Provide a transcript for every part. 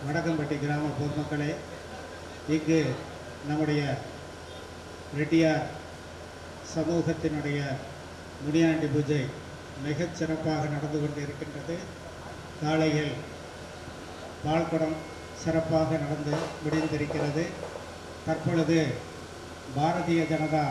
வடக்கம்பட்டி கிராம பொதுமக்களே, இங்கு நம்முடைய ரெட்டியார் சமூகத்தினுடைய முனியாண்டி பூஜை மிகச் சிறப்பாக நடந்து கொண்டு இருக்கின்றது. காலையில் பால்குடம் சிறப்பாக நடந்து முடிந்திருக்கிறது. தற்பொழுது பாரதிய ஜனதா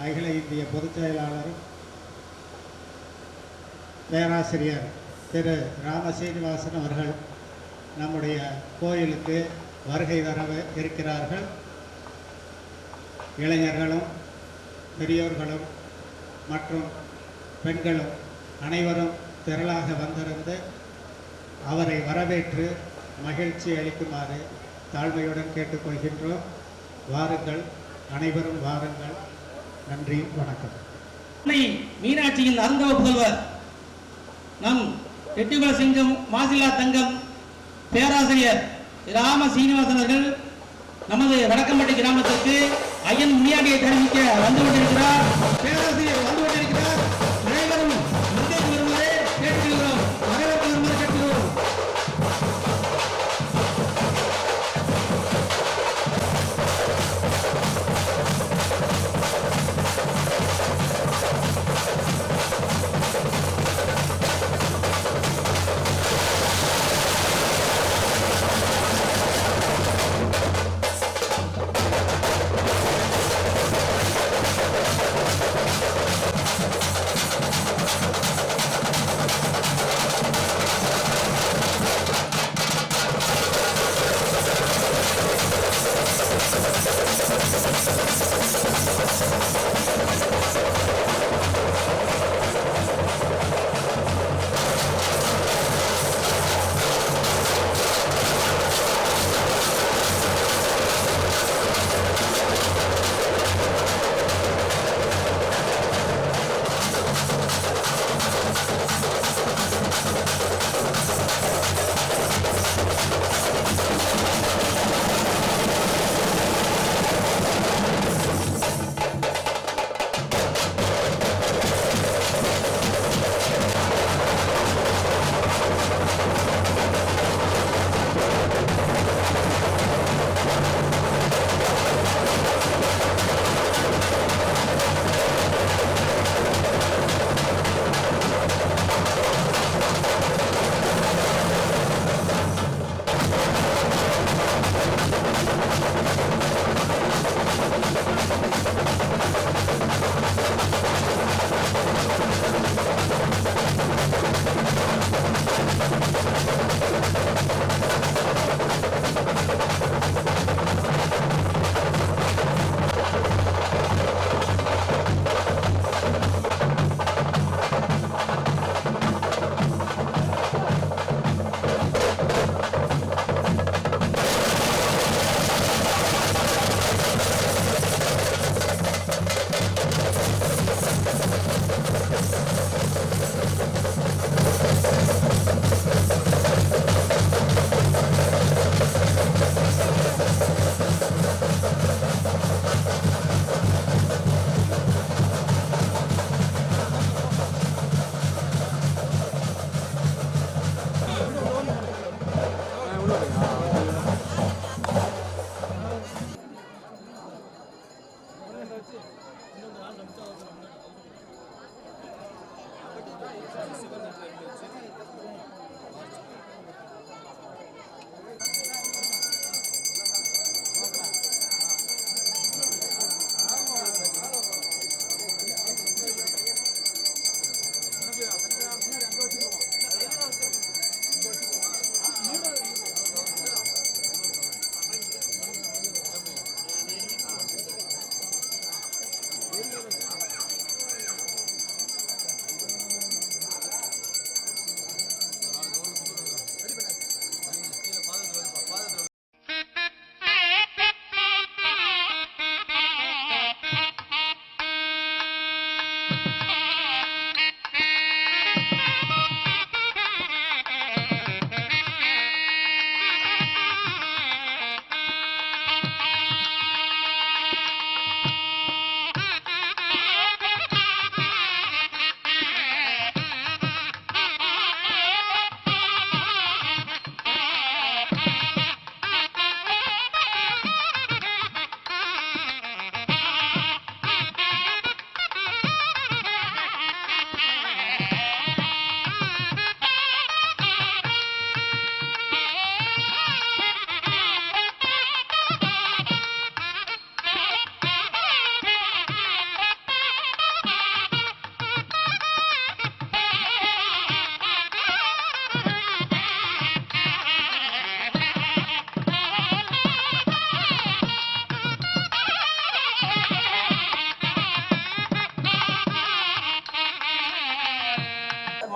அகில இந்திய பொதுச் செயலாளரும் பேராசிரியர் திரு ராமசீனிவாசன் அவர்கள் நம்முடைய கோயிலுக்கு வருகை தர இருக்கிறார்கள். இளைஞர்களும் பெரியோர்களும் மற்றும் பெண்களும் அனைவரும் திரளாக வந்திருந்து அவரை வரவேற்று மகிழ்ச்சி அளிக்குமாறு தாழ்மையுடன் கேட்டுக்கொள்கின்றோம். வாருங்கள், அனைவரும் வாருங்கள். நன்றி, வணக்கம். மீனாட்சியின் அருந்தவ புதல்வர் நம் எட்டுகுல சிங்கம் மாசிலா தங்கம் பேராசிரியர் ராம சீனிவாசன் அவர்கள் நமது வடக்கம்பட்டி கிராமத்திற்கு ஐயன் முனியாண்டியை தெரிவிக்க வந்து கொண்டிருக்கிறார். பேராசிரியர் வந்து கொண்டிருக்கிறார். அனைவரும் முன்னேறி வருமாறு கேட்டுக்கொள்கிறோம். வரவேற்று வருமாறு கேட்டுக்கிறோம்.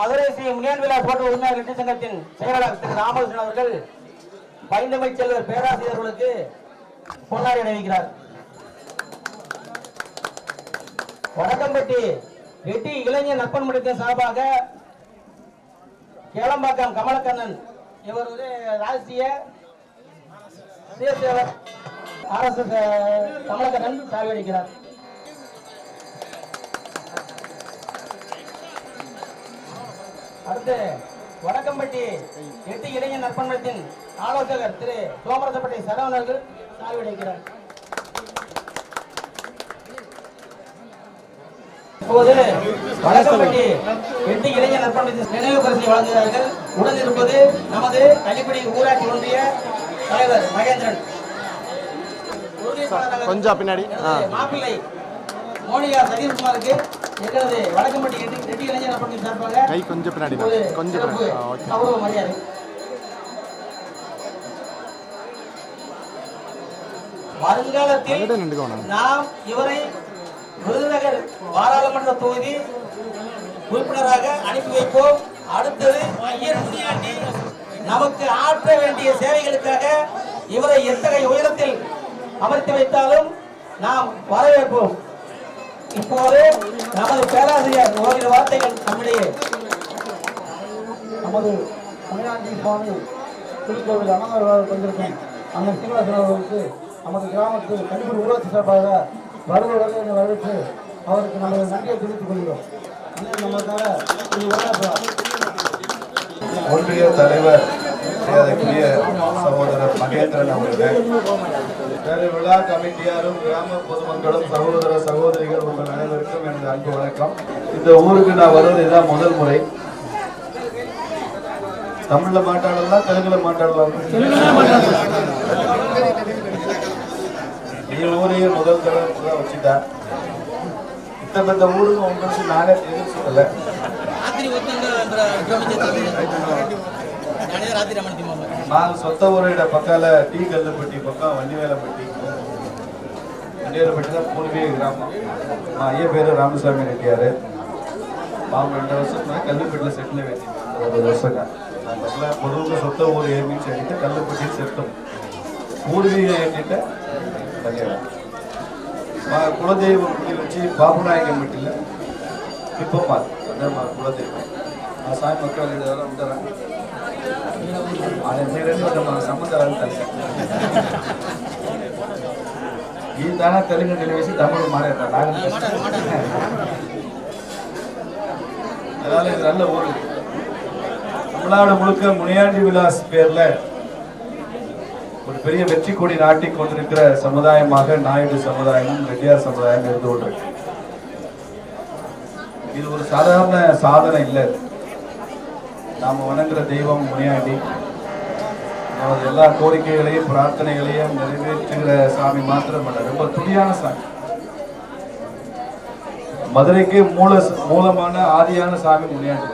மதுரை ஸ்ரீ முனியான் விழா போட்ட உரிமையாளர் ரெட்டி சங்கத்தின் செயலாளர் திரு ராமகிருஷ்ணன் அவர்கள் பைந்தமிழ் செல்வர் பேராசிரியர்களுக்கு பொன்னாடை அணிவிக்கிறார். வடக்கம்பட்டி ரெட்டி இளைஞர் நற்பன் மன்றத்தின் சார்பாக கேளம்பாக்கம் கமலக்கண்ணன் இவர் ஒரு ராஜ்ய சேவர் RSS கமலக்கண்ணன் சாவி அளிக்கிறார். அடுத்து வடக்கம்பட்டி எட்டு இளைஞர் நற்பண்பத்தின் ஆலோசகர் திரு சோமரசப்பட்டி சரவணர்கள் சாவி அளிக்கிறார். இப்போது வடக்கம்பட்டி எட்டு இளைஞர் நற்பண்பத்தின் நினைவு பரிசை வழங்குகிறார்கள். உடன் இருப்பது நமது கள்ளிப்படி ஊராட்சி ஒன்றிய தலைவர் மகேந்திரன், கொஞ்சம் பின்னாடி மாப்பிள்ளை மோனியா சதீஷ்குமாருக்கு எங்களது வடக்கம்பட்டி ரெட்டி இளைஞர் நற்பண்பத்தின் சார்பாக கை கொஞ்சம் பின்னாடி கொஞ்சம் கௌரவ மரியாதை. வருங்காலத்தில் நாம் இவரை விருதுநகர் பாராளுமன்ற தொகுதி உறுப்பினராக அனுப்பி வைப்போம். அடுத்தது ஐயர் முனியாண்டி நமக்கு ஆற்ற வேண்டிய சேவைகளுக்காக இவரை எத்தகைய உயரத்தில் அமர்த்தி வைத்தாலும் நாம் வரவேற்போம். இப்போது நமது பேராசிரியர் ஓரிரு வார்த்தைகள் நம்மிடையே. நமது முனியாண்டி சுவாமி திருக்கோவில் அன்னதானம் வந்திருக்கும் அந்த சீனிவாசன் அவர்களுக்கு நமது கிராமத்து கணிப்பூர் ஊராட்சி சார்பாக வருவதாக வரவேற்று அவருக்கு நமது நன்றியை தெரிவித்துக் கொள்கிறோம். நமக்காக ஒன்றிய தலைவர் அதற்குரிய சகோதரர் மகேந்திரன் அவர்கள், வேறு விழா கமிட்டியாரும் கிராம பொதுமக்களும் சகோதர சகோதரிகள் உங்கள் அனைவருக்கும் எனது அன்பு வணக்கம். இந்த ஊருக்கு நான் வருவது இதுதான் முதல் முறை. தமிழ்ல மாட்டாடலாம், தெலுங்குல மாட்டாடலாம். ஊரையே முதல் தடவை வச்சுட்டேன். இந்த ஊருக்கு உங்களுக்கு நானே தெரிவிச்சதில்லை. நான் சொந்த ஊரோட பக்கால டீ கல்லுப்பட்டி பக்கம் வண்டிவேலப்பட்டி தான் பூர்வீக கிராமம். ஐயா பேரு ராமசாமி ரெட்டியாரு. அவங்க 2 வருஷத்துக்கு கல்லுப்பட்டியில் செட்டில் வச்சுட்டேன். 1 வருஷங்க நாங்கள் பொதுவுக்கு சொந்த ஊர் ஏமின்னு சொல்லிட்டு கல்லுப்பட்டியில் செட்டோம். பூர்வீக ஏற்றிட்ட கல்யாணம் குலதெய்வம் குடி வச்சு பாபுநாயக்கம்பட்டியில் இப்போ குலதெய்வம் சாய் மக்கள் இதெல்லாம் விட்டுறாங்க. సంబంధాలు ఈ దానా తెలుగు నిలివేసి తమిళ మాట్లాడతారు. அதனால இது நல்ல ஊர். தமிழ்நாடு முழுக்க முனியாண்டி விலாஸ் பேர்ல ஒரு பெரிய வெற்றி கொடி நாட்டி கொண்டிருக்கிற சமுதாயமாக நாயுடு சமுதாயமும் ரெட்டியார் சமுதாயம் இருந்து கொண்டிருக்கு. இது ஒரு சாதாரண சாதனை இல்லை. நாம வணங்குற தெய்வம் முனியாண்டி நமது எல்லா கோரிக்கைகளையும் பிரார்த்தனைகளையும் நிறைவேற்றுகிற சாமி மாத்திரமல்ல, ரொம்ப துடியான சாமி. மதுரைக்கு மூலமான ஆதியான சாமி முனியாண்டி.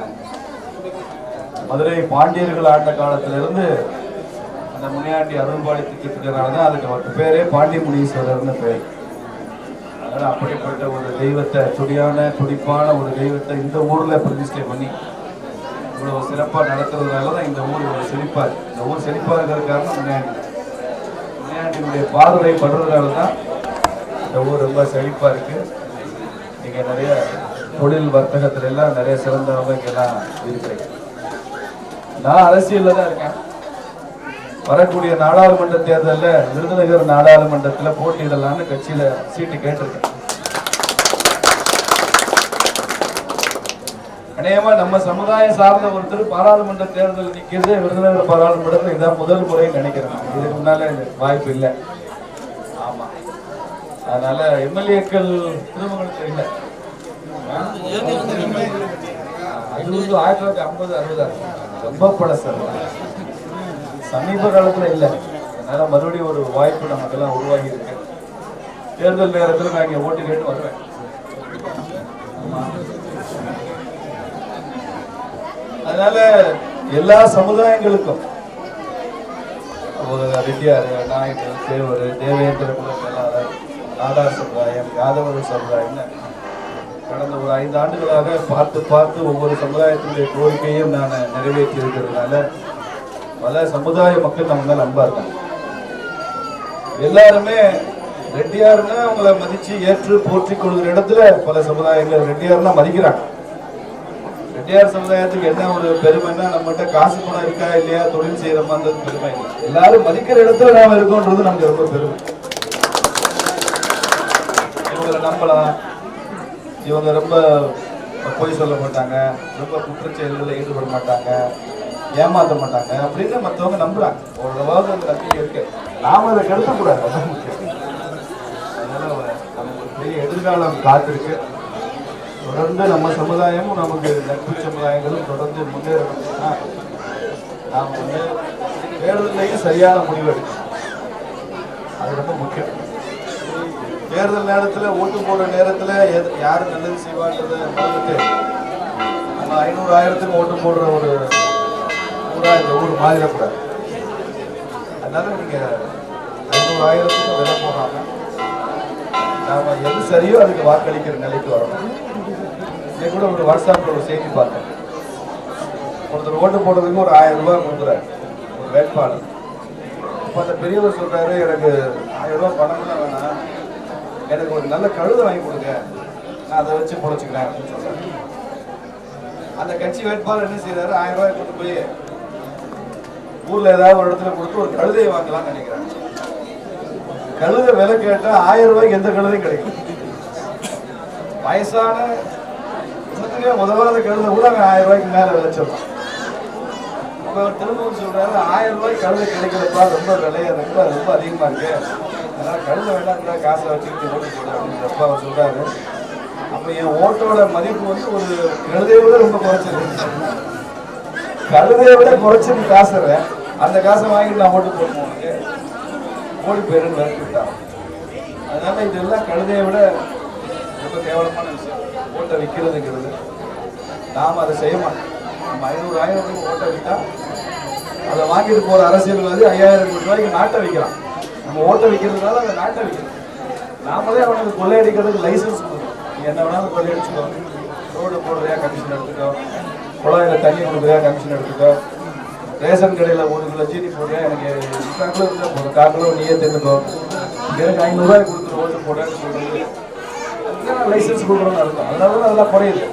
மதுரை பாண்டியர்கள் ஆண்ட காலத்திலிருந்து அந்த முனியாண்டி அருள்பாடி திட்டத்துக்குனாலதான் அதுக்கு பேரே பாண்டிய முனீஸ்வரர்னு பேர். அதனால அப்படிப்பட்ட ஒரு தெய்வத்தை, துடிப்பான ஒரு தெய்வத்தை இந்த ஊர்ல பிரதிஷ்டை பண்ணி இவ்வளவு சிறப்பா நடத்துறதுனாலதான் இந்த ஊர் இவ்வளவு செழிப்பா இருக்கு. இந்த ஊர் செழிப்பா இருக்கிற காரணம் முனியாண்டியுடைய பார்வை படுறதுனாலதான் இந்த ஊர் ரொம்ப செழிப்பா இருக்கு. நீங்க நிறைய தொழில் வர்த்தகத்துல எல்லாம் நிறைய சிறந்தவங்க இங்கெல்லாம் இருக்கிறீங்க. நான் அரசியல்ல தான் இருக்கேன். வரக்கூடிய நாடாளுமன்ற தேர்தலில் விருதுநகர் நாடாளுமன்றத்துல போட்டியிடலான்னு கட்சியில சீட்டு கேட்டிருக்கேன். அநேகமா நம்ம சமுதாயம் சார்ந்த ஒருத்தர் பாராளுமன்ற தேர்தல் நிக்கிறது விருதுநகர் பாராளுமன்றத்தில் இதான் முதல் முறை நினைக்கிறேன். இதுக்கு முன்னால வாய்ப்பு இல்லை. ஆமா, அதனால எம்எல்ஏக்கள் திருமணத்தில் இல்லை. அது 1950-60 ரொம்ப பழசம், சமீப காலத்துல இல்லை. அதனால மறுபடியும் ஒரு வாய்ப்பு நமக்கெல்லாம் உருவாகி இருக்கு. தேர்தல் நேரத்தில் நான் இங்க ஓட்டு கேட்டு வருவேன். அதனால எல்லா சமுதாயங்களுக்கும் ரெட்டியார், நாயுடு, தேவர், தேவேந்திர குல வேளாளர், நாடார் சமுதாயம், யாதவர் சமுதாயம் கடந்த ஒரு 5 ஆண்டுகளாக பார்த்து ஒவ்வொரு சமுதாயத்தினுடைய கோரிக்கையும் நான் நிறைவேற்றி இருக்கிறதுனால பல சமுதாய மக்கள் நம்ம மேல அன்பா இருக்காங்க. எல்லாருமே ரெட்டியார்னா அவங்கள மதிச்சு ஏற்று போற்றி கொள்கிற இடத்துல பல சமுதாயங்கள் ரெட்டியார்னா மதிக்கிறாங்க. ரெட்டியார் சமுதாயத்துக்கு என்ன ஒரு பெருமைன்னா நம்மகிட்ட காசு பணம் இருக்கா இல்லையா, தொழில் செய்யறோமான்றது பெருமை இல்லை. எல்லாரும் மதிக்கிற இடத்துல நாம இருக்கோன்றது நமக்கு ரொம்ப பெருமை. இவங்களை நம்பலாம், இவங்க ரொம்ப பொய் சொல்ல மாட்டாங்க, ரொம்ப குற்றச்செயல்களில் ஈடுபட மாட்டாங்க, ஏமாற்ற மாட்டாங்க அப்படின்னு மற்றவங்க நம்புறாங்க. ஓரளவாவது அந்த நம்பிக்கை இருக்கு. நாம அதை கருதக்கூடாது. அதனால நமக்கு ஒரு பெரிய எதிர்காலம் காத்திருக்கு. தொடர்ந்து நம்ம சமுதாயமும் நமக்கு நட்பு சமுதாயங்களும் தொடர்ந்து முன்னேறணும்னா நாம் தேர்தலையும் சரியான முடிவு எடுக்கணும். அது ரொம்ப முக்கியம். தேர்தல் நேரத்தில் ஓட்டு போடுற நேரத்தில் யார் நல்லது செய்வான்றதை பார்த்துட்டு நம்ம 500,000க்கு ஓட்டு போடுற ஒரு ஊராக இந்த ஊர் மாறிடக்கூடாது. அதனால நீங்கள் 500,000க்கு விலை போடாம நாம எது சரியோ அதுக்கு வாக்களிக்கிற நிலைக்கு வரணும். இதே கூட ஒரு வாட்ஸ்அப்பில் ஒரு செய்தி பார்த்தேன். ஒருத்தர் ஓட்டு போடுறதுக்கு ஒரு 1000 ரூபாய் கொடுக்குறாரு ஒரு வேட்பாளர். இப்போ அந்த பெரியவர் சொல்றாரு, எனக்கு 1000 ரூபாய் பணம்லாம் வேணாம், எனக்கு ஒரு நல்ல கழுதை வாங்கி கொடுங்க, நான் அதை வச்சு பொழைச்சிக்கிறேன் அப்படின்னு சொல்றாரு. அந்த கட்சி வேட்பாளர் என்ன செய்யறாரு, 1000 ரூபாய் கொண்டு போய் ஊர்ல ஏதாவது ஒரு இடத்துல கொடுத்து ஒரு கழுதையை வாங்கலாம்னு நினைக்கிறாங்க. கழுதை விலை கேட்டா 1000 ரூபாய்க்கு எந்த கழுதையும் கிடைக்கும். வயசான இன்னத்துக்கே உதவாத கழுதை கூட 1000 ரூபாய்க்கு மேல விளைச்சிடலாம். அப்ப திரும்பவும் சொல்றாரு, 1000 ரூபாய்க்கு கழுதை கிடைக்கிறப்பா ரொம்ப விலையா ரொம்ப அதிகமா இருக்கு, அதனால கழுதை வேண்டாம், காசை வச்சுக்கிட்டு ஓட்டு போடு அப்படின்றப்ப அவர் சொல்றாரு, அப்ப என் ஓட்டோட மதிப்பு வந்து ஒரு கழுதையை விட ரொம்ப குறைச்சிருக்கு. கழுதையை விட குறைச்சி நீ காசு அந்த காசை வாங்கிட்டு நான் ஓட்டு போடுவோம் ஓடி போயிருன்னு விரட்டிவிட்டான். அதனால இதெல்லாம் கழுதையை விட ரொம்ப கேவலமான விஷயம். ஓட்டை விற்கிறதுங்கிறது நாம் அதை செய்ய மாட்டோம். நம்ம 500,000 ஓட்டை விற்றா அதை வாங்கிட்டு போகிற அரசியல்வாதி 5000 கோடி ரூபாய்க்கு நாட்டை விற்கிறான். நம்ம ஓட்டை விற்கிறதுனால அந்த நாட்டை விற்கிறோம். நாமளே அவனுக்கு கொள்ளையடிக்கிறதுக்கு லைசன்ஸ் கொடுக்கணும். நீ என்ன வேணாலும் கொள்ளையடிச்சுக்கோ, ரோடு போடுறியா கமிஷன் எடுத்துக்கோ, குழாயில் தண்ணி கொடுக்குறியா கமிஷன் எடுத்துக்கோ, ரேஷன் கடையில் 1 கிலோ சீனி போடுறியா எனக்கு 1 கிலோ இருந்தால் போதும், 1/4 கிலோ நீயே தின்னுக்கோ, எனக்கு 500 ரூபாய் கொடுத்துட்டு ஓட்டு போடுறேன்னு சொல்றது லைசன்ஸ் கொடுக்குறோன்னு அர்த்தம். அதனால அதெல்லாம் குறையுது.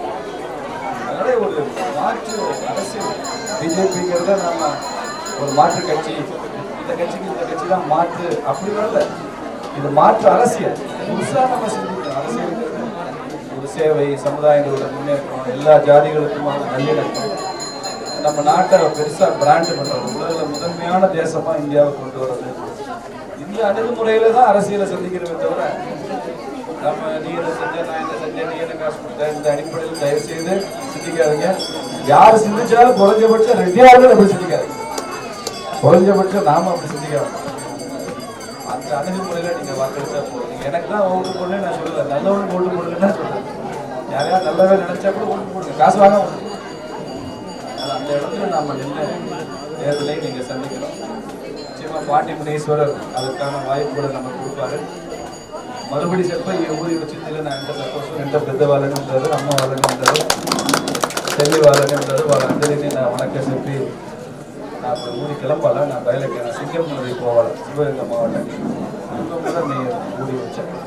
அதனால ஒரு மாற்று அரசியல் பிஜேபிங்கிறத நாம ஒரு மாற்று கட்சி, இந்த கட்சிக்கு இந்த கட்சி தான் மாற்று அப்படின்னா இல்லை, இது மாற்று அரசியல். புதுசாக நம்ம செஞ்சுக்கணும். அரசியலுக்கு ஒரு சேவை, சமுதாயங்களோட முன்னேற்றம், எல்லா ஜாதிகளுக்குமான நல்லிணக்கம், நம்ம நாட்டை பெருசா பிராண்ட் பண்றது, உலகில் முதன்மையான தேசமா இந்தியாவை கொண்டு வர்றது, இந்த அணுகுமுறையில தான் அரசியலை சந்திக்கிறவே தவிர நம்ம நீ என்ன செஞ்ச நான் என்ன செஞ்சேன் நீ என்ன காசு கொடுத்த இந்த அடிப்படையில் தயவு செய்து சிந்திக்காதீங்க. யார் சிந்திச்சாலும் குறைஞ்சபட்சம் ரெட்டியார்கள் அப்படி சிந்திக்காதீங்க, குறைஞ்சபட்சம் நாம அப்படி சிந்திக்காது. அந்த அணுகுமுறையில நீங்க வாக்களிச்சா போதும். எனக்கு தான் ஓட்டு போடுன்னு நான் சொல்லல, நல்லவனுக்கு ஓட்டு போடுன்னு தான் சொல்றேன். யாரையா நல்லவே நினைச்சா கூட ஓட்டு போடுங்க, காசு வாங்க ஓட்டு. அந்த இடத்துல நாம நின்று தேர்தலை நீங்க சந்திக்கிறோம். நிச்சயமா பாண்டி முனீஸ்வரர் அதற்கான வாய்ப்புகளை நம்ம கொடுப்பாரு. மறுபடி చెప్ప ఈ ఊరి వచ్చింది నా ఎంత సంతోషం, ఎంత పెద్దవాళ్ళని ఉంటారు, అమ్మ వాళ్ళని ఉంటారు, చెల్లి వాళ్ళని ఉంటారు, వాళ్ళందరినీ నా వణక్క చెప్పి నా ఊరికి కిளம்பாల నా బయలుకి నా సింగంపల్లి పోవాలి శివగంగ మావటానికి ఇంకా కూడా నేను ఊరికి వచ్చాను.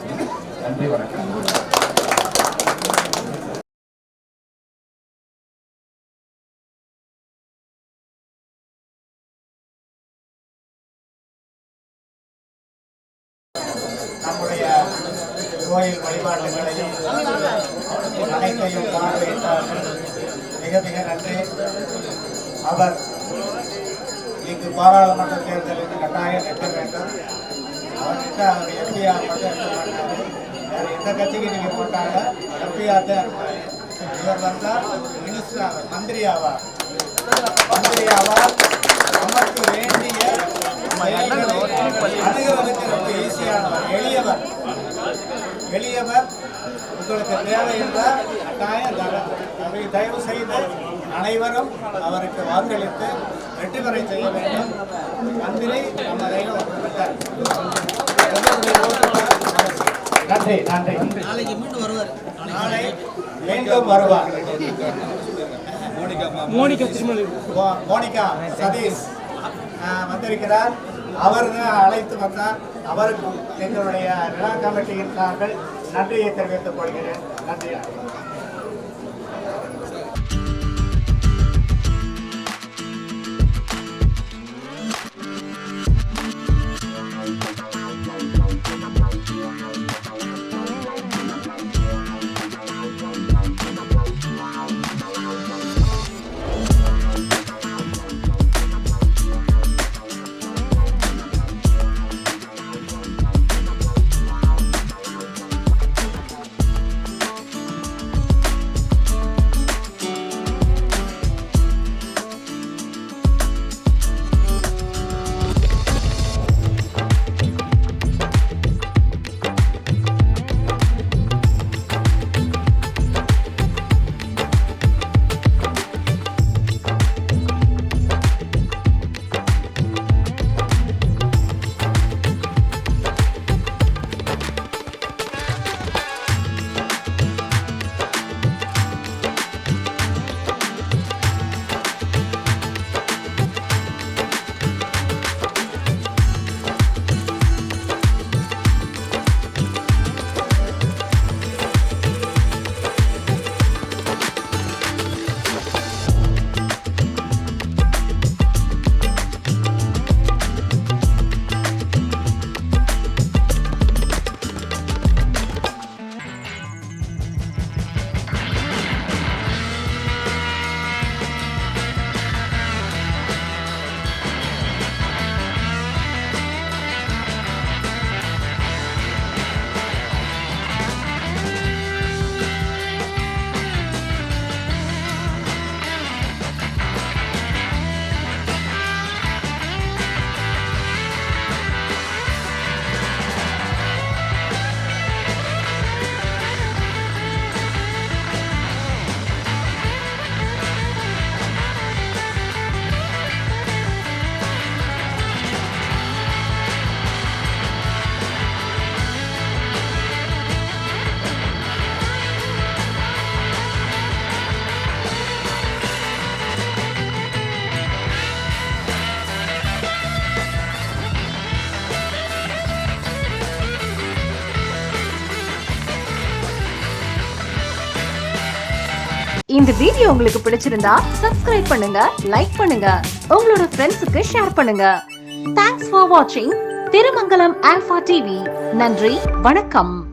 நன்றி, வணக்கம். நம்முடைய கோயில் வழிபாடுகளையும் அனைத்தையும் பார்வையிட்டார்கள். மிக மிக நன்றி. அவர் இங்கு பாராளுமன்ற தேர்தலுக்கு கட்டாயம் நிற்க வேண்டும். அவர்கிட்ட அவர் எம்பிஆர் மட்டும் இருக்க மாட்டார். வேறு எந்த கட்சிக்கு நீங்கள் போட்டாங்க எம்பிஆர் தான் இருப்பார். இவர் வந்தால் மினிஸ்டர் ஆவார், மந்திரி ஆவார். நமக்கு வேண்டிய அணுகுவதற்கு ரொம்ப ஈஸியானவர், எளியவர். உங்களுக்கு தேவை என்றால் கட்டாயம் தயவு செய்து அனைவரும் அவருக்கு வாக்களித்து வெற்றி பெற செய்ய வேண்டும். மந்திரி நம்ம கையில் நன்றி நன்றி. நாளைக்கு மீண்டும் வருவார். நாளை மீண்டும் வருவார். மோனிகா சதீஷ் வந்திருக்கிறார். அவர் அழைத்து வந்தார். அவருக்கும் எங்களுடைய விழா கமிட்டியின் சார்பில் நன்றியை தெரிவித்துக் கொள்கிறேன். நன்றி. இந்த வீடியோ உங்களுக்கு பிடிச்சிருந்தா சப்ஸ்கிரைப் பண்ணுங்க, லைக் பண்ணுங்க, உங்களோட ஃப்ரெண்ட்ஸுக்கு ஷேர் பண்ணுங்க. தேங்க்ஸ் ஃபார் வாட்சிங் திருமங்கலம் ஆல்பா டிவி. நன்றி, வணக்கம்.